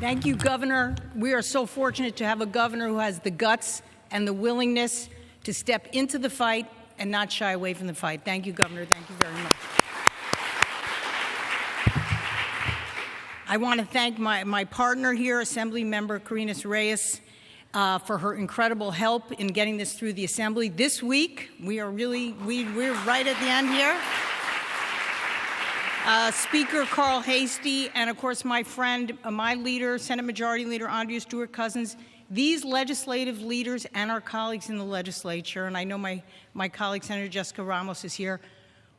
Thank you, Governor. We are so fortunate to have a governor who has the guts and the willingness to step into the fight and not shy away from the fight. Thank you, Governor. Thank you very much. I want to thank my partner here, Assemblymember Karines Reyes, for her incredible help in getting this through the Assembly. This week, we're right at the end here. Speaker Carl Hastie, and of course my friend, my leader, Senate Majority Leader Andrea Stewart-Cousins, these legislative leaders and our colleagues in the legislature, and I know my colleague Senator Jessica Ramos is here,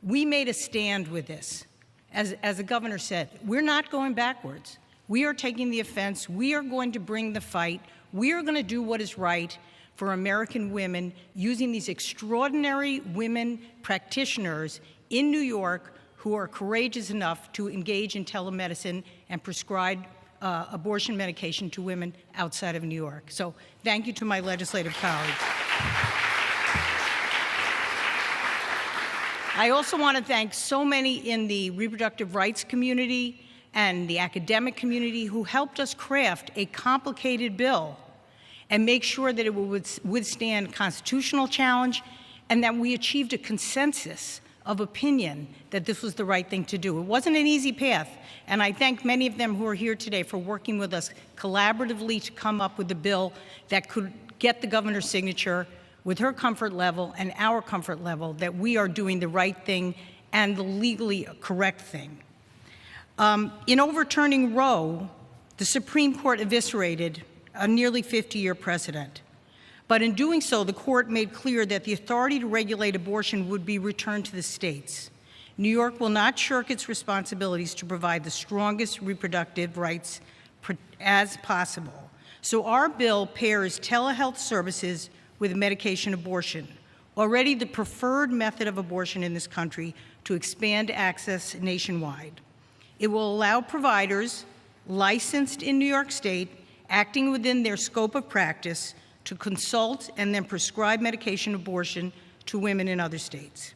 we made a stand with this. As the governor said, we're not going backwards. We are taking the offense. We are going to bring the fight. We are going to do what is right for American women using these extraordinary women practitioners in New York who are courageous enough to engage in telemedicine and prescribe abortion medication to women outside of New York. So thank you to my legislative colleagues. I also want to thank so many in the reproductive rights community and the academic community who helped us craft a complicated bill and make sure that it would withstand constitutional challenge and that we achieved a consensus of opinion that this was the right thing to do. It wasn't an easy path, and I thank many of them who are here today for working with us collaboratively to come up with a bill that could get the governor's signature with her comfort level and our comfort level that we are doing the right thing and the legally correct thing. In overturning Roe, the Supreme Court eviscerated a nearly 50-year precedent. But in doing so, the court made clear that the authority to regulate abortion would be returned to the states. New York will not shirk its responsibilities to provide the strongest reproductive rights as possible. So our bill pairs telehealth services with medication abortion, already the preferred method of abortion in this country, to expand access nationwide. It will allow providers licensed in New York State, acting within their scope of practice, to consult and then prescribe medication abortion to women in other states.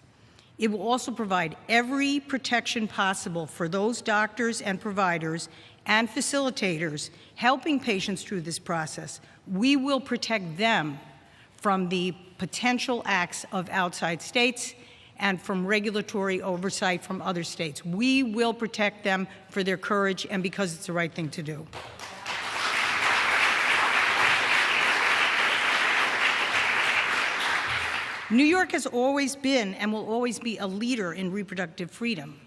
It will also provide every protection possible for those doctors and providers and facilitators helping patients through this process. We will protect them from the potential acts of outside states and from regulatory oversight from other states. We will protect them for their courage and because it's the right thing to do. New York has always been and will always be a leader in reproductive freedom.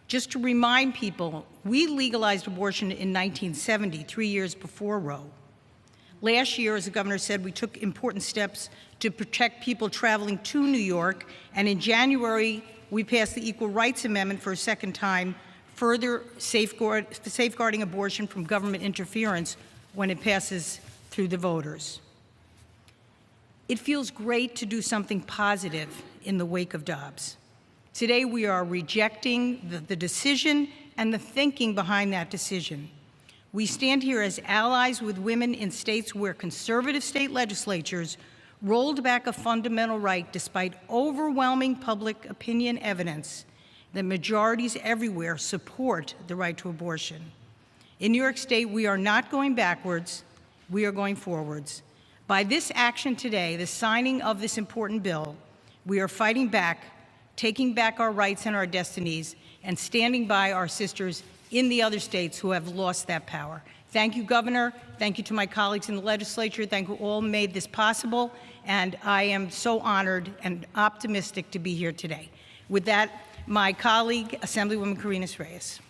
Just to remind people, we legalized abortion in 1970, 3 years before Roe. Last year, as the governor said, we took important steps to protect people traveling to New York, and in January, we passed the Equal Rights Amendment for a second time, further safeguarding abortion from government interference when it passes through the voters. It feels great to do something positive in the wake of Dobbs. Today, we are rejecting the decision and the thinking behind that decision. We stand here as allies with women in states where conservative state legislatures rolled back a fundamental right despite overwhelming public opinion evidence that majorities everywhere support the right to abortion. In New York State, we are not going backwards, we are going forwards. By this action today, the signing of this important bill, we are fighting back, taking back our rights and our destinies, and standing by our sisters in the other states who have lost that power. Thank you, Governor. Thank you to my colleagues in the legislature. Thank you all who made this possible. And I am so honored and optimistic to be here today. With that, my colleague, Assemblymember Karines Reyes.